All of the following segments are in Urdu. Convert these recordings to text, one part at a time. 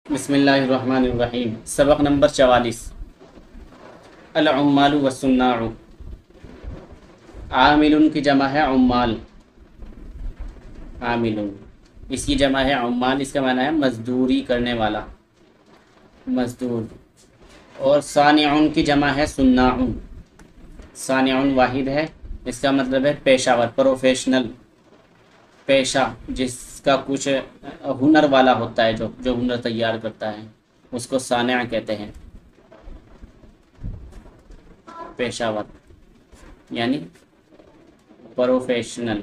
بسم اللہ الرحمن الرحیم۔ سبق نمبر 44۔ العمال والصناع۔ عامل کی جمع ہے عمال، عامل اس کی جمع ہے عمال، اس کا معنی ہے مزدوری کرنے والا، مزدور۔ اور صانع کی جمع ہے صناع، صانع واحد ہے، اس کا مطلب ہے پیشہ ور، پروفیشنل، پیشہ جس کا کچھ ہنر والا ہوتا ہے، جو ہنر تیار کرتا ہے اس کو صانع کہتے ہیں، پیشہ ور یعنی پروفیشنل۔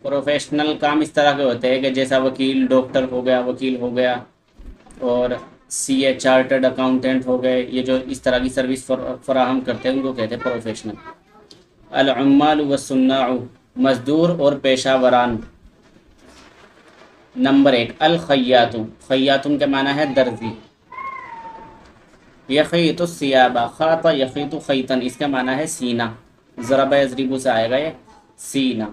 پروفیشنل کام اس طرح کے ہوتے ہیں کہ جیسا وکیل، ڈاکٹر ہو گیا، وکیل ہو گیا، اور سی اے چارٹرڈ اکاؤنٹنٹ ہو گئے، یہ جو اس طرح کی سروس فراہم کرتے ہیں ان کو کہتے ہیں پروفیشنل۔ العمال والصناع، مزدور اور پیشہ وران۔ نمبر 1 الخیاط، خیاط کے معنی ہے درزی۔ یخیط الثیاب، خاط یخیط خیطن، اس کا معنی ہے سینہ، ضرب یضرب سے آئے گا یہ سینہ۔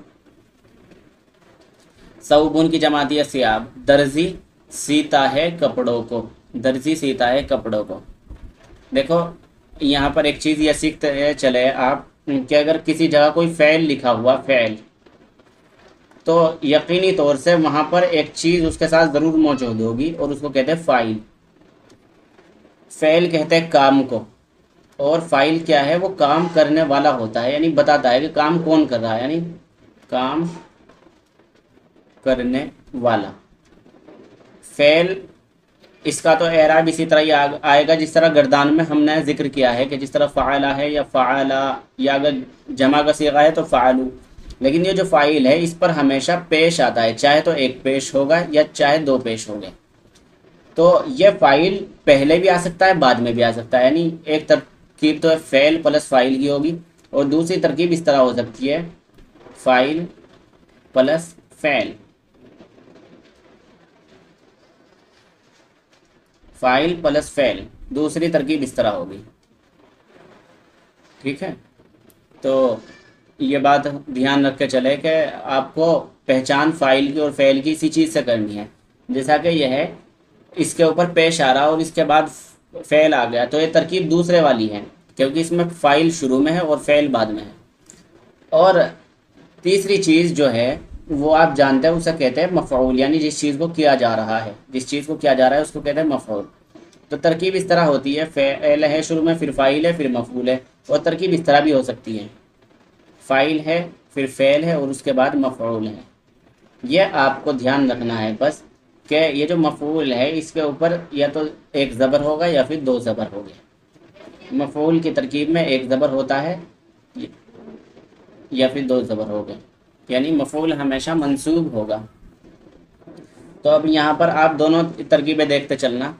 ثوبون کی جمع ہے ثیاب، درزی سیتا ہے کپڑوں کو، درزی سیتا ہے کپڑوں کو۔ دیکھو یہاں پر ایک چیز یہ سیکھتے چلے آپ کہ اگر کسی جگہ کوئی فعل لکھا ہوا، فعل، تو یقینی طور سے وہاں پر ایک چیز اس کے ساتھ ضرور موجود ہوگی اور اس کو کہتے ہیں فاعل۔ فعل کہتے ہیں کام کو، اور فاعل کیا ہے؟ وہ کام کرنے والا ہوتا ہے، یعنی بتاتا ہے کہ کام کون کر رہا ہے، یعنی کام کرنے والا۔ فعل اس کا تو اعراب اسی طرح ہی آئے گا جس طرح گردان میں ہم نے ذکر کیا ہے کہ جس طرح فعلہ ہے یا فعلا، یا اگر جمع کا صیغہ ہے تو فعلو، لیکن یہ جو فاعل ہے اس پر ہمیشہ پیش آتا ہے، چاہے تو ایک پیش ہوگا یا چاہے دو پیش ہو گئے۔ تو یہ فاعل پہلے بھی آ سکتا ہے، بعد میں بھی آ سکتا ہے، یعنی ایک ترکیب تو فعل پلس فاعل کی ہوگی، اور دوسری ترکیب اس طرح ہو سکتی ہے فاعل پلس فعل، فاعل پلس فعل، دوسری ترکیب اس طرح ہوگی۔ ٹھیک ہے، تو یہ بات دھیان رکھ کے چلے کہ آپ کو پہچان فاعل کی اور فعل کی اسی چیز سے کرنی ہے، جیسا کہ یہ ہے اس کے اوپر پیش آ رہا اور اس کے بعد فعل آ گیا، تو یہ ترکیب دوسرے والی ہے کیونکہ اس میں فاعل شروع میں ہے اور فعل بعد میں ہے۔ اور تیسری چیز جو ہے وہ آپ جانتے ہیں، اسے کہتے ہیں مفعول، یعنی جس چیز کو کیا جا رہا ہے، جس چیز کو کیا جا رہا ہے اس کو کہتے ہیں مفعول۔ تو ترکیب اس طرح ہوتی ہے، فعل ہے شروع میں، پھر فاعل ہے، پھر مفعول ہے، اور ترکیب اس طرح بھی ہو سکتی ہے، فاعل ہے، پھر فعل ہے، اور اس کے بعد مفعول ہے۔ یہ آپ کو دھیان رکھنا ہے بس کہ یہ جو مفعول ہے اس کے اوپر یا تو ایک زبر ہوگا یا پھر دو زبر ہوگے۔ مفعول کی ترکیب میں ایک زبر ہوتا ہے یا پھر دو زبر ہوگے، یعنی مفعول ہمیشہ منصوب ہوگا۔ تو اب یہاں پر آپ دونوں ترکیبیں دیکھتے چلنا،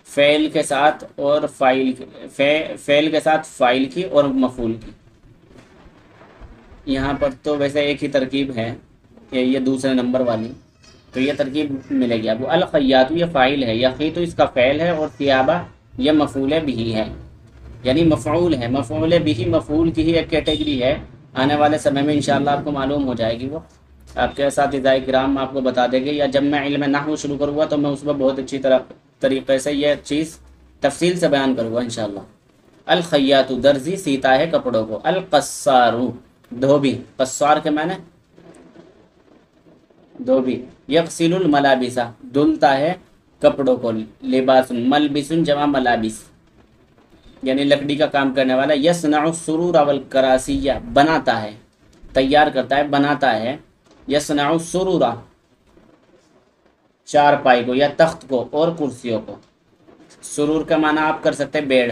فعل کے ساتھ اور فاعل، فعل کے ساتھ فاعل کی اور مفعول کی۔ یہاں پر تو ویسے ایک ہی ترکیب ہے، یہ دوسرے نمبر والی، تو یہ ترکیب ملے گی آپ کو۔ الخیاط یہ فاعل ہے، یخیط اس کا فعل ہے، اور ثیابہ یہ مفعول بھی ہے، یعنی مفعول ہے، مفعول بھی مفعول کی ہی ایک کیٹیگری ہے، آنے والے سمے میں انشاءاللہ آپ کو معلوم ہو جائے گی، وہ آپ کے اساتذہ کرام آپ کو بتا دیں گے، یا جب میں علم نحو شروع کروں گا تو میں اس میں بہت اچھی طریقے سے یہ چیز تفصیل سے بیان کروں گا انشاءاللہ۔ الخیاط درزی سیتا ہے کپڑوں کو۔ القصار دھوبی، قصار کے معنی دھوبی۔ یغسل الملابس دھلتا ہے کپڑوں کو۔ لباس ملبس جمع ملابس، یعنی لکڑی کا کام کرنے والا۔ یصنع السرور والکراسیہ بناتا ہے، تیار کرتا ہے، بناتا ہے۔ یصنع السرور چارپائی کو یا تخت کو اور کرسیوں کو۔ سرور کا معنی آپ کر سکتے ہیں بیڑ،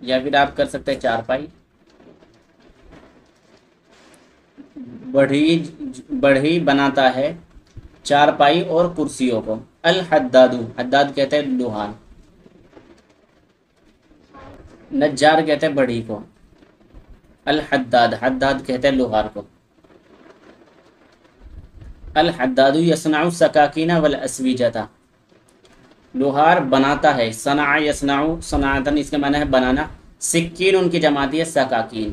یا پھر آپ کر سکتے ہیں چارپائی۔ بڑھئی بناتا ہے چارپائی اور کرسیوں کو۔ الحداد حداد کہتے ہیں لوہار، نجار کہتے ہیں بڑھئی کو، الحداد حداد کہتے ہیں لوہار کو۔ الحداد یصنع السکاکین والاسویجۃ لوہار بناتا ہے، صنع یصنع صنعتن اس کے معنی ہے بنانا۔ سکین ان کی جماعت ہے سکاکین۔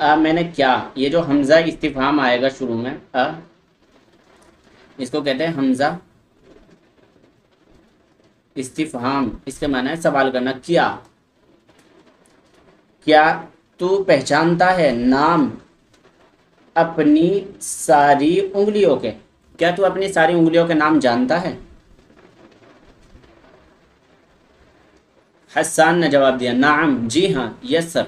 میں نے کیا، یہ جو حمزہ استفہام آئے گا شروع میں اس کو کہتے ہیں حمزہ استفہام، اس کے معنی ہے سوال کرنا، کیا کیا تو پہچانتا ہے نام اپنی ساری انگلیوں کے، کیا تو اپنی ساری انگلیوں کے نام جانتا ہے؟ حسان نے جواب دیا نعم، جی ہاں، یس سر۔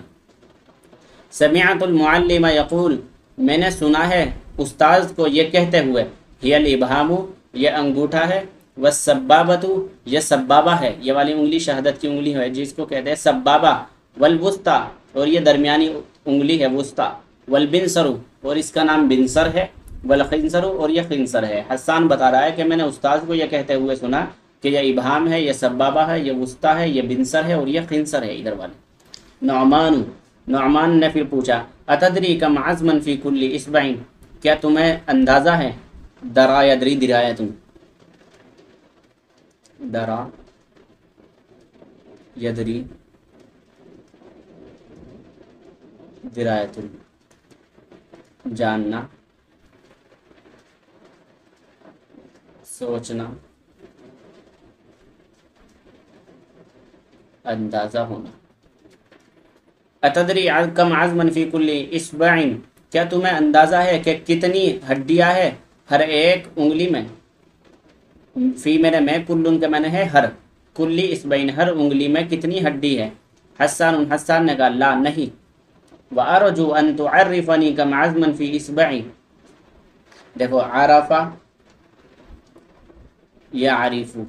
سمعت المعلم یقول، میں نے سنا ہے استاذ کو یہ کہتے ہوئے، ہی الابہام، یہ انگوٹھا ہے، والسبابۃ، یہ سبابہ ہے، یہ والی انگلی شہادت کی انگلی ہے جس کو کہتے ہیں سبابہ، والوسطی، اور یہ درمیانی انگلی ہے وسطی، والبنسر، اور اس کا نام بنسر ہے، والخنسر، اور یہ خنسر ہے۔ حسان بتا رہا ہے کہ میں نے استاذ کو یہ کہتے ہوئے سنا کہ یہ ابہام ہے، یہ سبابہ ہے، یہ وسطی ہے، یہ بنسر ہے، اور یہ خنسر ہے ادھر والے۔ نعمان، نعمان نے پھر پوچھا اتدری کم عزمن فی کل اصبع، کیا تمہیں اندازہ ہے، درا یدری درایتن، درا یدری درایتن، جاننا، سوچنا، اندازہ ہونا۔ اتدری کم عزمن فی کل اصبع، کیا تمہیں اندازہ ہے کہ کتنی ہڈیاں ہے ہر ایک انگلی میں؟ فی میرے میں، کلن کے معنی ہے ہر، کلی اصبعین، ہر انگلی میں کتنی ہڈی ہے؟ حسان، حسان نے کہا لا، نہیں۔ وارجو ان تعرفنی کم عزمن فی اصبعی، دیکھو عرفہ یا عریفو،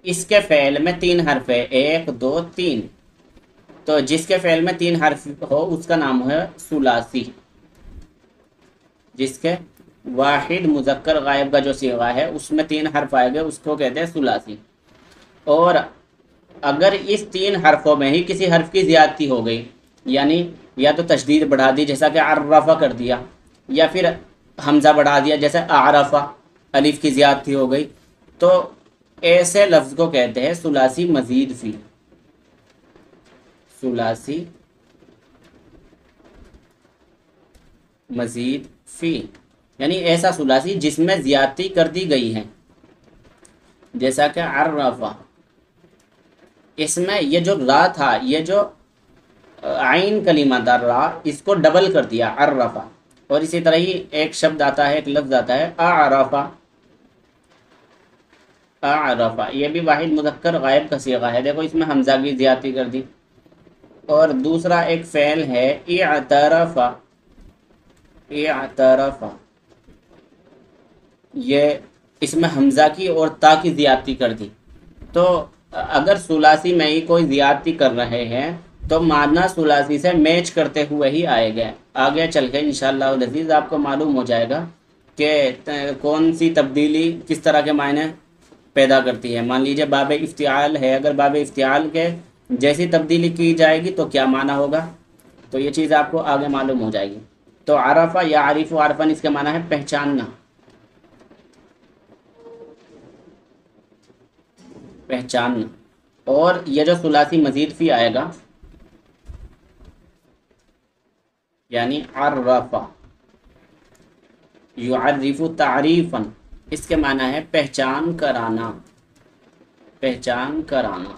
اس کے فعل میں 3 حرف ہے، 1 2 3، تو جس کے فعل میں 3 حرف ہو اس کا نام ہے ثلاثی، جس کے واحد مذکر غائب کا جو صیغہ ہے اس میں 3 حرف آئے گے اس کو کہتے ہیں ثلاثی۔ اور اگر اس 3 حرفوں میں ہی کسی حرف کی زیادتی ہو گئی، یعنی یا تو تشدید بڑھا دی جیسا کہ عرفہ کر دیا، یا پھر حمزہ بڑھا دیا جیسے اعرفہ، الف کی زیادتی ہو گئی، تو ایسے لفظ کو کہتے ہیں ثلاثی مزید فی، ثلاثی مزید فی، یعنی ایسا ثلاثی جس میں زیادتی کر دی گئی ہے، جیسا کہ عرفہ، اس میں یہ جو را تھا، یہ جو عین کلمہ تھا را، اس کو ڈبل کر دیا عرفہ۔ اور اسی طرح ہی ایک شبد آتا ہے، ایک لفظ آتا ہے اعرفہ، اعرفہ، یہ بھی واحد مذکر غائب کا صیغہ ہے، دیکھو اس میں حمزہ کی زیادتی کر دی۔ اور دوسرا ایک فعل ہے اعترفہ، اعترفہ، یہ اس میں حمزہ کی اور تا کی زیادتی کر دی۔ تو اگر ثلاثی میں ہی کوئی زیادتی کر رہے ہیں تو معنی ثلاثی سے میچ کرتے ہوئے ہی آئے گا، آگے چل کے انشاءاللہ العزیز آپ کو معلوم ہو جائے گا کہ کون سی تبدیلی کس طرح کے معنی پیدا کرتی ہے۔ مان لیجئے باب افتعال ہے، اگر باب افتعال کے جیسی تبدیلی کی جائے گی تو کیا معنی ہوگا، تو یہ چیز آپ کو آگے معلوم ہو جائے گی۔ تو عرفہ یا عارف و عرفن اس کے معنی ہے پہچاننا، پہچاننا۔ اور یہ جو ثلاثی مزید فی آئے گا یعنی عرفہ یعرف تعریفا، اس کے معنی ہے پہچان کرانا، پہچان کرانا۔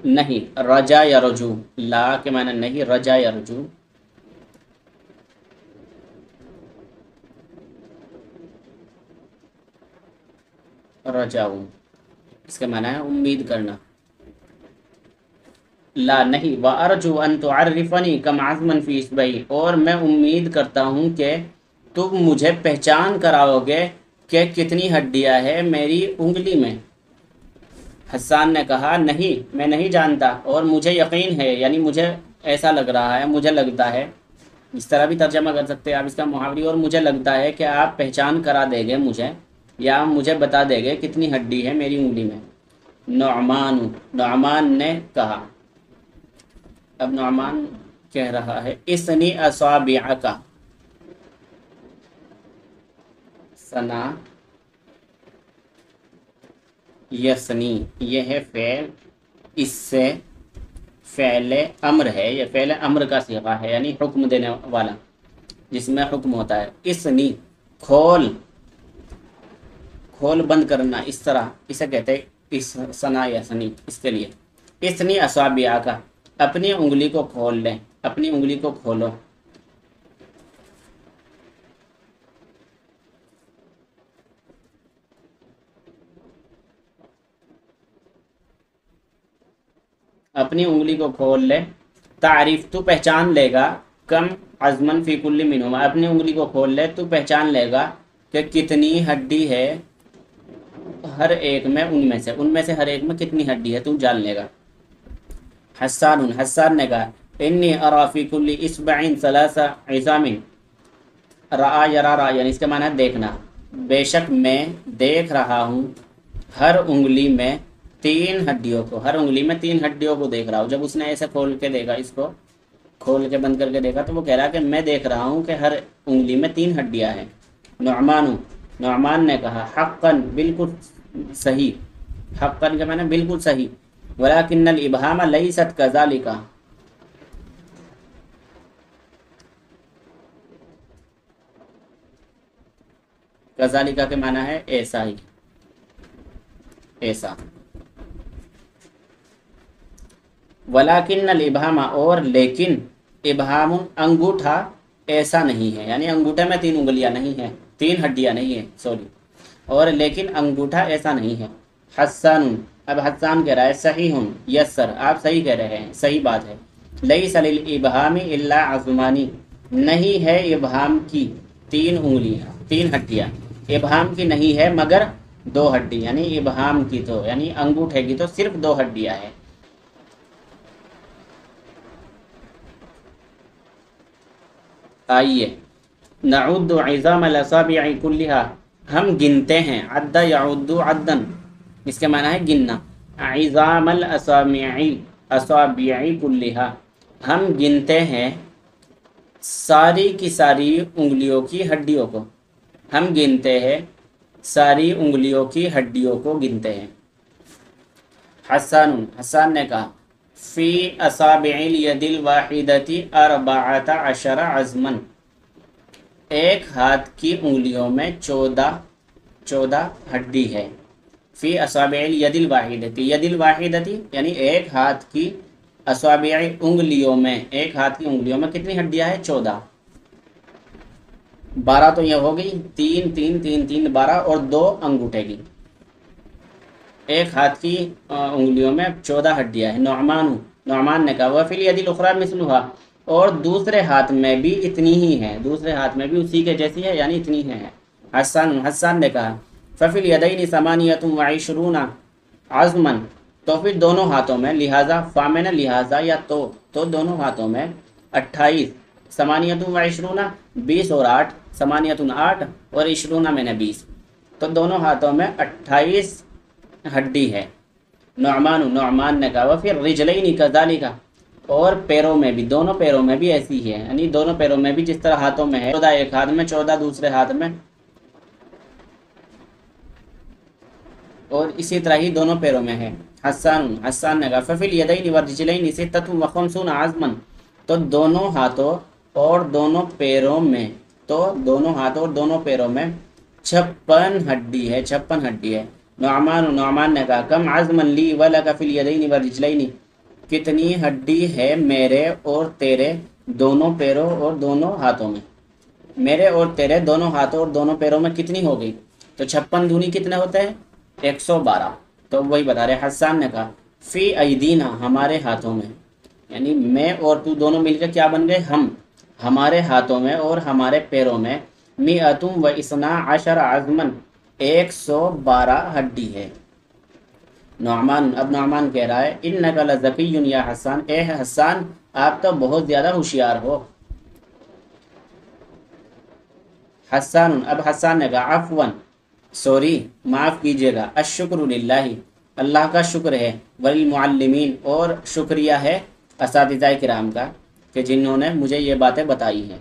نہیں رجا یا رجوع، لا کے معنی نہیں، رجا یا رجوع۔ رجاؤں اس کے معنی ہے امید کرنا، لا نہیں۔ وَأَرْجُو أَن تُعَرِّفَنِي كَمْ عَزْمًا فِي إِصْبَعِي، اور میں امید کرتا ہوں کہ تم مجھے پہچان کراؤ گے کہ کتنی ہڈیاں ہے میری انگلی میں۔ حسان نے کہا نہیں، میں نہیں جانتا، اور مجھے یقین ہے، یعنی مجھے ایسا لگ رہا ہے، مجھے لگتا ہے، اس طرح بھی ترجمہ کر سکتے ہیں آپ اس کا محاوری، اور مجھے لگتا ہے کہ آپ پہچان کرا دیں گے مجھے، یا مجھے بتا دیں گے کتنی ہڈی ہے میری انگلی میں۔ نعمان، نعمان نے کہا، اب نعمان کہہ رہا ہے اسنی اصابعک، سنا یسنی یہ ہے فعل، اس سے فعل امر ہے، یہ فعل امر کا صیغہ ہے، یعنی حکم دینے والا جس میں حکم ہوتا ہے۔ اسنی کھول، کھول بند کرنا، اس طرح اسے کہتے ہیں اس سنا یسنی، اس کے لیے اسنی اصابع کا، اپنی انگلی کو کھول لیں، اپنی انگلی کو کھولو۔ اپنی انگلی کو کھول لے، تعریف تو پہچان لے گا، کم عظمن فی کل منہما، اپنی انگلی کو کھول لے تو پہچان لے گا کہ کتنی ہڈی ہے ہر ایک میں، ان میں سے ہر ایک میں کتنی ہڈی ہے تو جان لے گا۔ حسان نے کہا انی ارا فی کل اصبع ثلاث عظام، رآ یرا را یعنی اس کے معنی ہے دیکھنا، بے شک میں دیکھ رہا ہوں ہر انگلی میں 3 ہڈیوں کو، ہر انگلی میں 3 ہڈیوں کو دیکھ رہا ہوں۔ جب اس نے ایسے کھول کے دیکھا، اس کو کھول کے بند کر کے دیکھا تو وہ کہہ رہا کہ میں دیکھ رہا ہوں کہ ہر انگلی میں 3 ہڈیاں ہیں۔ نعمان نے کہا حقاً بالکل صحیح، حقاً کے معنی بالکل صحیح، ولکن الابہام لیست کذالک، کذالک کے معنی ہے ایسا ہی، ایسا۔ ولیکن الابہام اور لیکن، ابہام انگوٹھا ایسا نہیں ہے، یعنی انگوٹھے میں 3 انگلیاں نہیں ہیں، 3 ہڈیاں نہیں ہیں، سوری، اور لیکن انگوٹھا ایسا نہیں ہے۔ حسان، اب حسان کہہ رہا ہے صحیح یس سر، آپ صحیح کہہ رہے ہیں، صحیح بات ہے۔ لیس للابہام الا عظمانی، نہیں ہے ابہام کی 3 انگلیاں، 3 ہڈیاں، ابہام کی نہیں ہے مگر 2 ہڈی، یعنی ابہام کی تو یعنی انگوٹھے کی تو صرف 2 ہڈیاں ہیں۔ آئیے نعد عظام الاصابع کلھا، ہم گنتے ہیں، عد یعد عدن، اس کے معنی ہے گننا، عظام الاصابع، اصابع کلھا، ہم گنتے ہیں ساری کی ساری انگلیوں کی ہڈیوں کو، ہم گنتے ہیں ساری انگلیوں کی ہڈیوں کو گنتے ہیں۔ حسان نے کہا فی اصابع الید الواحدۃ 14 عظما، ایک ہاتھ کی انگلیوں میں 14 ہڈی ہے۔ فی اصابع الید الواحدۃ، ید الواحدۃ یعنی ایک ہاتھ کی، اصابع انگلیوں میں، ایک ہاتھ کی انگلیوں میں کتنی ہڈیاں ہیں؟ 14، 12 تو یہ ہو گئی، 3 3 3 3 12 اور 2 انگوٹھے کی، ایک ہاتھ کی انگلیوں میں 14 ہڈیاں ہیں۔ نعمان نے کہا وفی الید الاخری مثلھا، اور دوسرے ہاتھ میں بھی اتنی ہی ہیں، دوسرے ہاتھ میں بھی اسی کے جیسی ہے، یعنی اتنی ہیں۔ حسان نے کہا ففی الیدین 28 عظما، تو پھر دونوں ہاتھوں میں، لہذا فا میں نے لہذا یا تو دونوں ہاتھوں میں 28، 28 20 اور 8، 8 اور 20 میں نے 20، تو دونوں ہاتھوں میں 28 ہڈی ہے۔ نعمان نے کہا وفی الرجلین کذالک، اور پیروں میں بھی، دونوں پیروں میں بھی ایسی ہے، یعنی دونوں پیروں میں بھی جس طرح ہاتھوں میں ہے، 14 ایک ہاتھ میں، 14 دوسرے ہاتھ میں، اور اسی طرح ہی دونوں پیروں میں ہے۔ حسان نے کہا ففی الیدین والرجلین 56 عظما، تو دونوں ہاتھوں اور دونوں پیروں میں، تو دونوں ہاتھوں اور دونوں پیروں میں 56 ہڈی ہے، 56 ہڈی ہے۔ نعمان نے کہا کم عظما لی ولک فی الیدین والرجلین، کتنی ہڈی ہے میرے اور تیرے دونوں پیروں اور دونوں ہاتھوں میں، میرے اور تیرے دونوں ہاتھوں اور دونوں پیروں میں کتنی ہو گئی؟ تو 56 دونی کتنے ہوتے ہیں؟ 112، تو وہی بتا رہے۔ حسان نے کہا فی ایدینا، ہمارے ہاتھوں میں، یعنی میں اور تو دونوں مل کے کیا بن گئے؟ ہم، ہمارے ہاتھوں میں اور ہمارے پیروں میں 112 عظما، 112 ہڈی ہے۔ نعمان کہہ رہا ہے انک لذکی یا حسان، اے حسان آپ تو بہت زیادہ ہوشیار ہو۔ اب حسان نے کہا عفوا، سوری، معاف کیجیے گا، الشکر للہ، اللہ کا شکر ہے، وللمعلمین، اور شکریہ ہے اساتذہ کرام کا کہ جنہوں نے مجھے یہ باتیں بتائی ہیں۔